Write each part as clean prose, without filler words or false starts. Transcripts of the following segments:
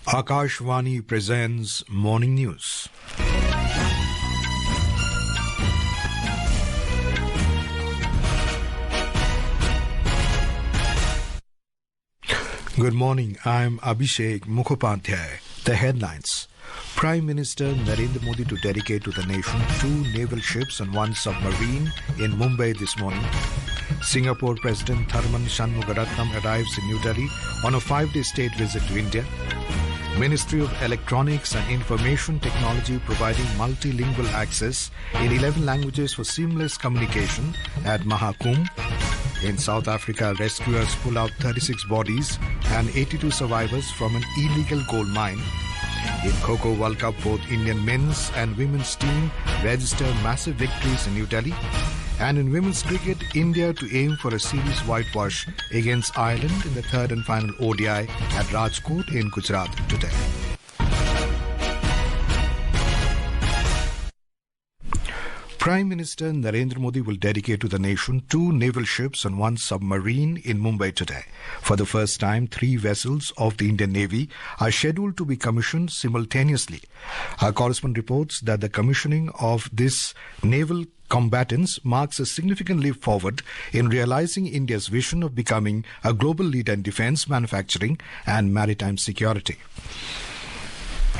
Akashvani presents Morning News. Good morning, I'm Abhishek Mukhopadhyay. The headlines. Prime Minister Narendra Modi to dedicate to the nation 2 naval ships and 1 submarine in Mumbai this morning. Singapore President Tharman Shanmugaratnam arrives in New Delhi on a 5-day state visit to India. Ministry of Electronics and Information Technology providing multilingual access in 11 languages for seamless communication at Mahakumbh. In South Africa, rescuers pull out 36 bodies and 82 survivors from an illegal gold mine. In Kho Kho World Cup, both Indian men's and women's team register massive victories in New Delhi. And in women's cricket, India to aim for a series whitewash against Ireland in the third and final ODI at Rajkot in Gujarat today. Prime Minister Narendra Modi will dedicate to the nation 2 naval ships and 1 submarine in Mumbai today. For the first time, 3 vessels of the Indian Navy are scheduled to be commissioned simultaneously. Our correspondent reports that the commissioning of this naval combatants marks a significant leap forward in realizing India's vision of becoming a global leader in defense, manufacturing and maritime security.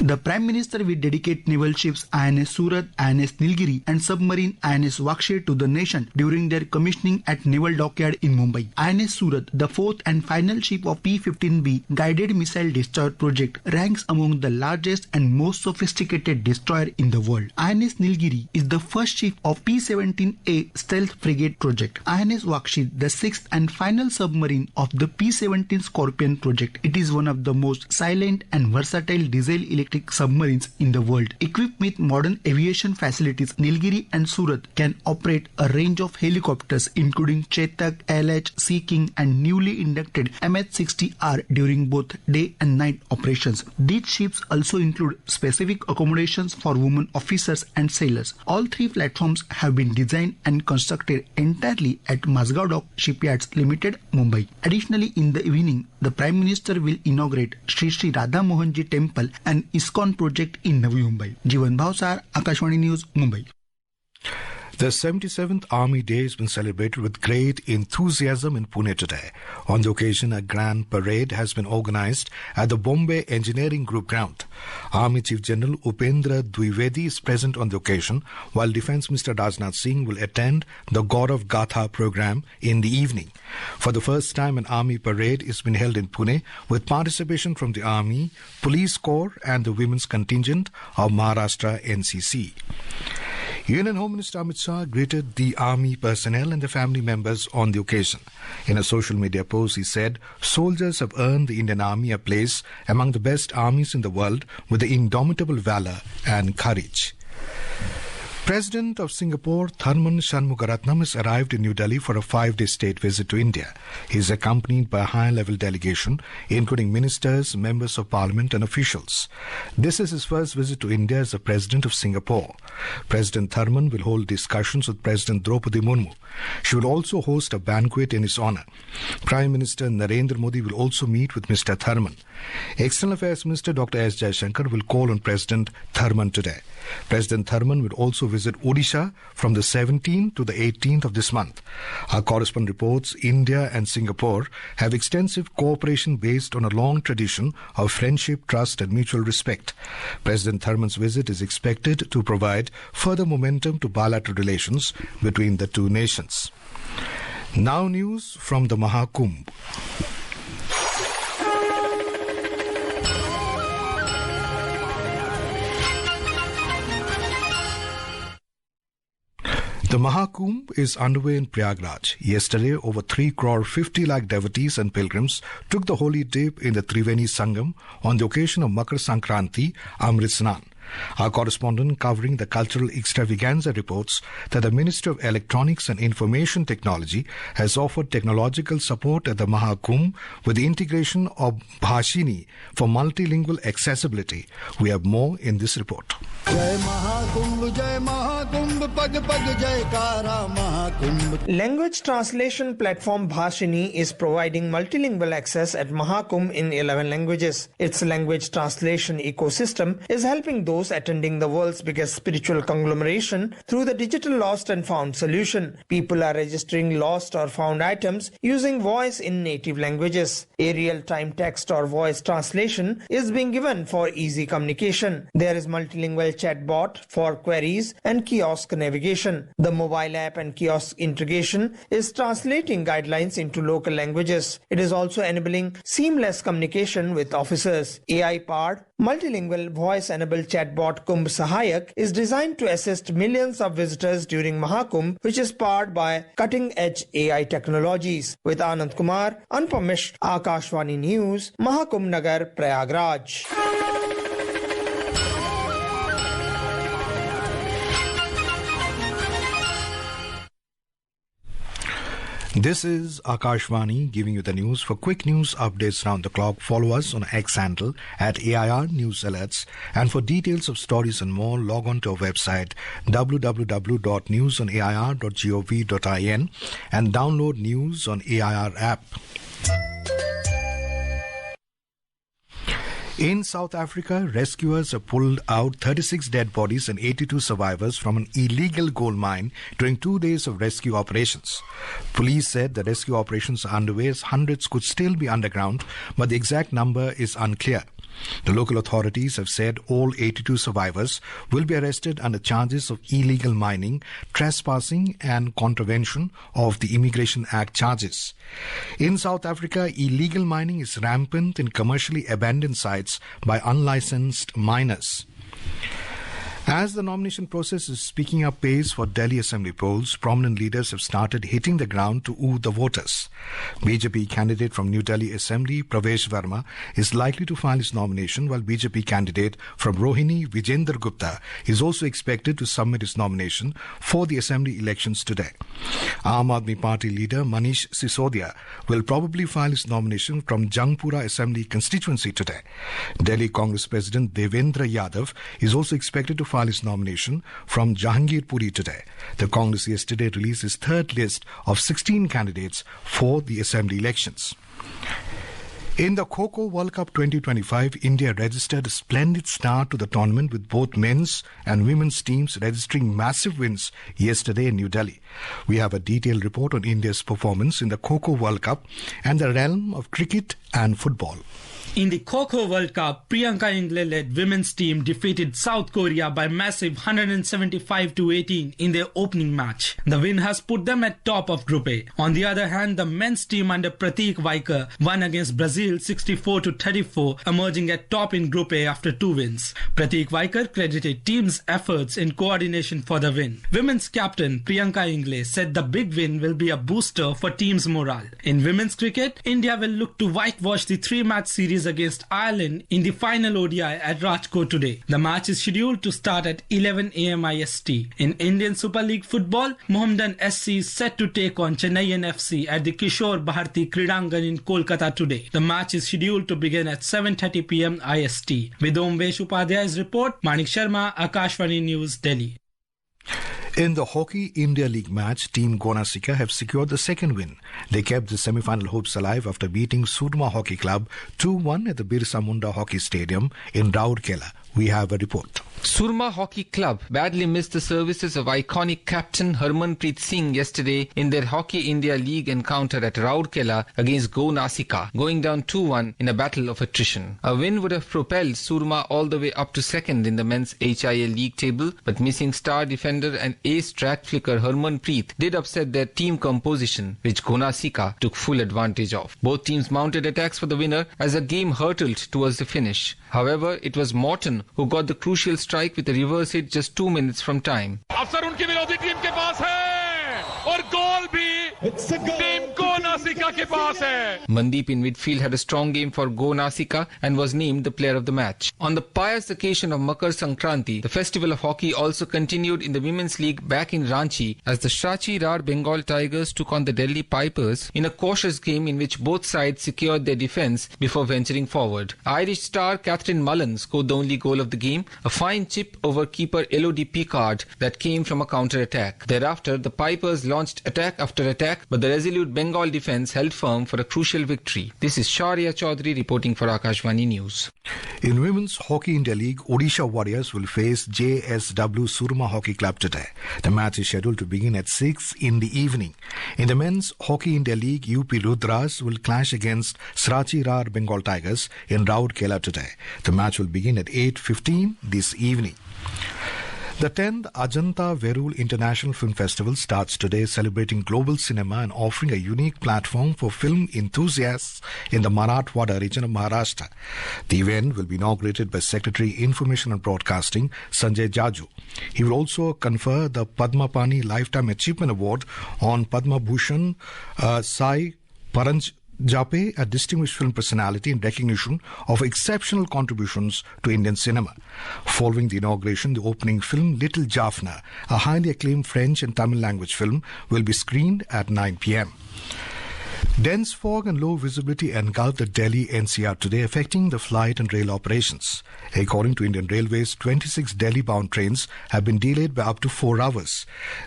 The Prime Minister will dedicate naval ships INS Surat, INS Nilgiri and submarine INS Wakshi to the nation during their commissioning at Naval Dockyard in Mumbai. INS Surat, the 4th and final ship of P-15B guided missile destroyer project, ranks among the largest and most sophisticated destroyer in the world. INS Nilgiri is the first ship of P-17A stealth frigate project. INS Wakshi, the 6th and final submarine of the P-17 Scorpion project. It is one of the most silent and versatile diesel electric submarines in the world. Equipped with modern aviation facilities, Nilgiri and Surat can operate a range of helicopters including Chetak, LH, Sea King and newly inducted MH-60R during both day and night operations. These ships also include specific accommodations for women officers and sailors. All 3 platforms have been designed and constructed entirely at Mazgaon Dock Shipyards Limited, Mumbai. Additionally, in the evening, the Prime Minister will inaugurate Sri Sri Radha Mohanji Temple and ISKCON project in Navi Mumbai. Jeevan Bhavsar, Akashvani News, Mumbai. The 77th Army Day has been celebrated with great enthusiasm in Pune today. On the occasion, a grand parade has been organized at the Bombay Engineering Group ground. Army Chief General Upendra Dwivedi is present on the occasion, while Defence Minister Rajnath Singh will attend the Gaurav Gatha program in the evening. For the first time, an army parade is being held in Pune with participation from the Army, Police Corps and the Women's Contingent of Maharashtra NCC. Union Home Minister Amit Shah greeted the army personnel and their family members on the occasion. In a social media post, he said, "Soldiers have earned the Indian Army a place among the best armies in the world with the indomitable valor and courage." President of Singapore, Tharman Shanmugaratnam, has arrived in New Delhi for a 5-day state visit to India. He is accompanied by a high-level delegation, including ministers, members of parliament and officials. This is his first visit to India as the President of Singapore. President Tharman will hold discussions with President Draupadi Murmu. She will also host a banquet in his honour. Prime Minister Narendra Modi will also meet with Mr. Tharman. External Affairs Minister Dr. S. Jaishankar will call on President Tharman today. President Tharman will also visit Odisha from the 17th to the 18th of this month. Our correspondent reports India and Singapore have extensive cooperation based on a long tradition of friendship, trust and mutual respect. President Tharman's visit is expected to provide further momentum to bilateral relations between the 2 nations. Now news from the Mahakumbh. The Mahakumbh is underway in Prayagraj. Yesterday, over 3 crore 50 lakh devotees and pilgrims took the holy dip in the Triveni Sangam on the occasion of Makar Sankranti, Amrit Snan. Our correspondent covering the cultural extravaganza reports that the Minister of Electronics and Information Technology has offered technological support at the Mahakumbh with the integration of Bhashini for multilingual accessibility. We have more in this report. Language translation platform Bhashini is providing multilingual access at Mahakumbh in 11 languages. Its language translation ecosystem is helping those attending the world's biggest spiritual conglomeration through the digital lost and found solution. People are registering lost or found items using voice in native languages. A real-time text or voice translation is being given for easy communication. There is multilingual chatbot for queries and kiosk navigation. The mobile app and kiosk integration is translating guidelines into local languages. It is also enabling seamless communication with officers. AI-powered, multilingual voice-enabled chatbot Kumbh Sahayak is designed to assist millions of visitors during Mahakumbh, which is powered by cutting-edge AI technologies. With Anand Kumar, Anupam Mishra, Akashvani News, Mahakumbh Nagar, Prayagraj. This is Akashvani giving you the news. For quick news updates round the clock, follow us on X handle at AIR News Alerts. And for details of stories and more, log on to our website www.newsonair.gov.in and download News on AIR app. In South Africa, rescuers have pulled out 36 dead bodies and 82 survivors from an illegal gold mine during 2 days of rescue operations. Police said the rescue operations are underway as hundreds could still be underground, but the exact number is unclear. The local authorities have said all 82 survivors will be arrested under charges of illegal mining, trespassing and contravention of the Immigration Act charges. In South Africa, illegal mining is rampant in commercially abandoned sites by unlicensed miners. As the nomination process is picking up pace for Delhi Assembly polls, prominent leaders have started hitting the ground to woo the voters. BJP candidate from New Delhi Assembly, Pravesh Verma, is likely to file his nomination, while BJP candidate from Rohini, Vijender Gupta, is also expected to submit his nomination for the Assembly elections today. Aam Aadmi Party leader Manish Sisodia will probably file his nomination from Jangpura Assembly constituency today. Delhi Congress President Devendra Yadav is also expected to file his nomination from Jahangirpuri today. The Congress yesterday released its third list of 16 candidates for the Assembly elections. In the Kho Kho World Cup 2025, India registered a splendid start to the tournament with both men's and women's teams registering massive wins yesterday in New Delhi. We have a detailed report on India's performance in the Kho Kho World Cup and the realm of cricket and football. In the Kho Kho World Cup, Priyanka Ingle-led women's team defeated South Korea by massive 175-18 in their opening match. The win has put them at top of Group A. On the other hand, the men's team under Pratik Vaikar won against Brazil 64-34, emerging at top in Group A after 2 wins. Pratik Vaikar credited team's efforts in coordination for the win. Women's captain Priyanka Ingle said the big win will be a booster for team's morale. In women's cricket, India will look to whitewash the 3-match series against Ireland in the final ODI at Rajkot today. The match is scheduled to start at 11 a.m. IST. In Indian Super League football, Mohammedan SC is set to take on Chennaiyin FC at the Kishore Bharti Kridangan in Kolkata today. The match is scheduled to begin at 7:30 p.m. IST. With Omvesh Upadhyay's report, Manik Sharma, Akashvani News, Delhi. In the Hockey India League match, Team Gonasika have secured the second win. They kept the semi-final hopes alive after beating Surma Hockey Club 2-1 at the Birsa Munda Hockey Stadium in Rourkela. We have a report. Surma Hockey Club badly missed the services of iconic captain Harmanpreet Singh yesterday in their Hockey India League encounter at Rourkela against Go Nasika, going down 2-1 in a battle of attrition. A win would have propelled Surma all the way up to second in the men's HIL league table, but missing star defender and ace track flicker Harmanpreet did upset their team composition, which Go Nasika took full advantage of. Both teams mounted attacks for the winner as the game hurtled towards the finish. However, it was Morton who got the crucial strike with a reverse hit just 2 minutes from time. अवसर उनकी विरोधी team के पास है और गोल भी team को नासिका के पास है. Mandeep in midfield had a strong game for Go Nasika and was named the player of the match. On the pious occasion of Makar Sankranti, the festival of hockey also continued in the Women's League back in Ranchi as the Shachi Rar Bengal Tigers took on the Delhi Pipers in a cautious game in which both sides secured their defence before venturing forward. Irish star Catherine Mullen scored the only goal of the game, a fine chip over keeper Elodie Picard that came from a counter-attack. Thereafter, the Pipers launched attack after attack, but the resolute Bengal defence held firm for a crucial victory. This is Sharia Chaudhary reporting for Akashvani News. In Women's Hockey India League, Odisha Warriors will face JSW Surma Hockey Club today. The match is scheduled to begin at 6 in the evening. In the Men's Hockey India League, UP Rudras will clash against Srachi Rar Bengal Tigers in Rourkela today. The match will begin at 8:15 this evening. The 10th Ajanta Verul International Film Festival starts today, celebrating global cinema and offering a unique platform for film enthusiasts in the Marathwada region of Maharashtra. The event will be inaugurated by Secretary Information and Broadcasting Sanjay Jaju. He will also confer the Padma Pani Lifetime Achievement Award on Padma Bhushan Sai Paranj Jape, a distinguished film personality in recognition of exceptional contributions to Indian cinema. Following the inauguration, the opening film Little Jaffna, a highly acclaimed French and Tamil language film, will be screened at 9 p.m. Dense fog and low visibility engulfed the Delhi NCR today, affecting the flight and rail operations. According to Indian Railways, 26 Delhi-bound trains have been delayed by up to 4 hours.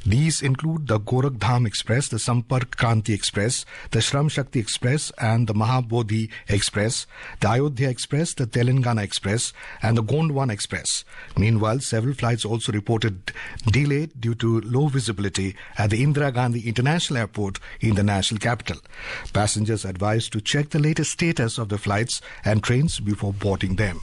These include the Gorakhdham Express, the Sampark Kranti Express, the Shram Shakti Express and the Mahabodhi Express, the Ayodhya Express, the Telangana Express and the Gondwan Express. Meanwhile, several flights also reported delayed due to low visibility at the Indira Gandhi International Airport in the national capital. Passengers advised to check the latest status of the flights and trains before boarding them.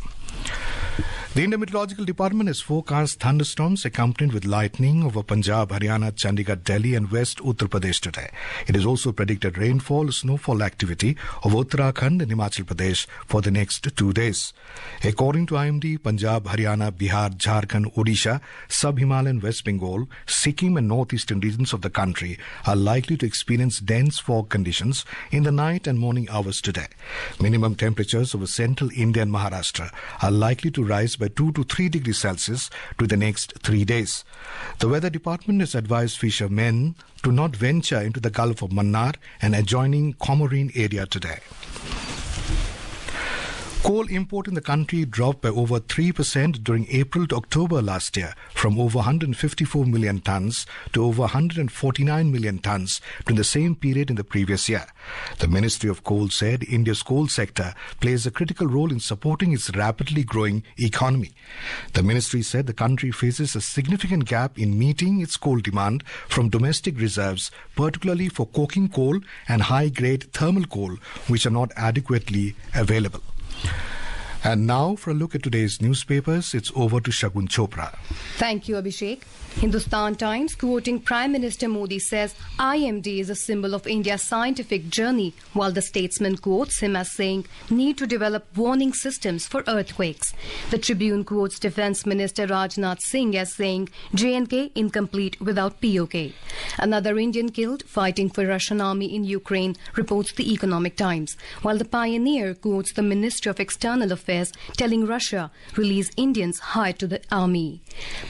The Indian Meteorological Department has forecast thunderstorms accompanied with lightning over Punjab, Haryana, Chandigarh, Delhi and West Uttar Pradesh today. It has also predicted rainfall, snowfall activity over Uttarakhand and Himachal Pradesh for the next 2 days. According to IMD, Punjab, Haryana, Bihar, Jharkhand, Odisha, Sub-Himalayan West Bengal, Sikkim and northeastern regions of the country are likely to experience dense fog conditions in the night and morning hours today. Minimum temperatures over central India and Maharashtra are likely to rise by 2 to 3 degrees Celsius to the next 3 days. The Weather Department has advised fishermen to not venture into the Gulf of Mannar and adjoining Comorin area today. Coal import in the country dropped by over 3% during April to October last year, from over 154 million tons to over 149 million tons during the same period in the previous year. The Ministry of Coal said India's coal sector plays a critical role in supporting its rapidly growing economy. The ministry said the country faces a significant gap in meeting its coal demand from domestic reserves, particularly for coking coal and high-grade thermal coal, which are not adequately available. And now, for a look at today's newspapers, it's over to Shagun Chopra. Thank you, Abhishek. Hindustan Times, quoting Prime Minister Modi, says IMD is a symbol of India's scientific journey, while the statesman quotes him as saying need to develop warning systems for earthquakes. The Tribune quotes Defence Minister Rajnath Singh as saying J&K incomplete without POK. Another Indian killed fighting for Russian army in Ukraine, reports the Economic Times, while the Pioneer quotes the Minister of External Affairs telling Russia release Indians hired to the army.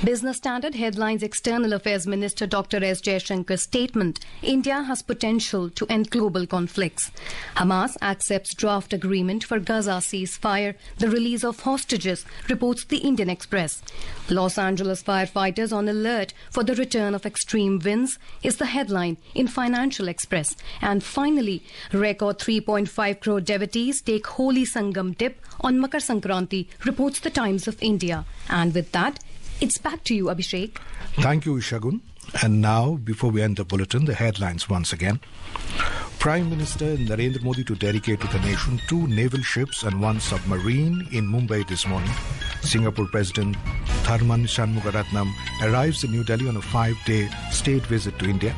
Business Standard headlines External Affairs Minister Dr. S. Jayashankar's statement, India has potential to end global conflicts. Hamas accepts draft agreement for Gaza ceasefire, the release of hostages, reports the Indian Express. Los Angeles firefighters on alert for the return of extreme winds is the headline in Financial Express. And finally, record 3.5 crore devotees take holy Sangam dip on Makar Sankranti, reports the Times of India. And with that, it's back to you, Abhishek. Thank you, Shagun. And now, before we end the bulletin, the headlines once again. Prime Minister Narendra Modi to dedicate to the nation 2 naval ships and 1 submarine in Mumbai this morning. Singapore President Tharman Shanmugaratnam arrives in New Delhi on a 5-day state visit to India.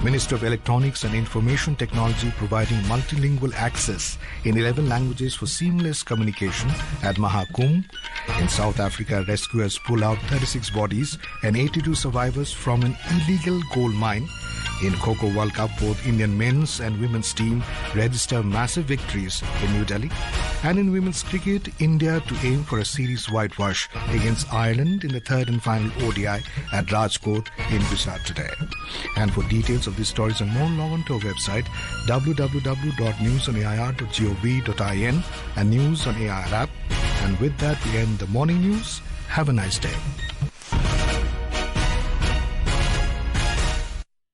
Minister of Electronics and Information Technology providing multilingual access in 11 languages for seamless communication at Mahakumbh. In South Africa, rescuers pull out 36 bodies and 82 survivors from an illegal gold mine. In Kho Kho World Cup, both Indian men's and women's team register massive victories in New Delhi. And in women's cricket, India to aim for a series whitewash against Ireland in the third and final ODI at Rajkot in Gujarat today. And for details of these stories and more, log on to our website www.newsonair.gov.in and News on AIR app. And with that, we end the morning news. Have a nice day.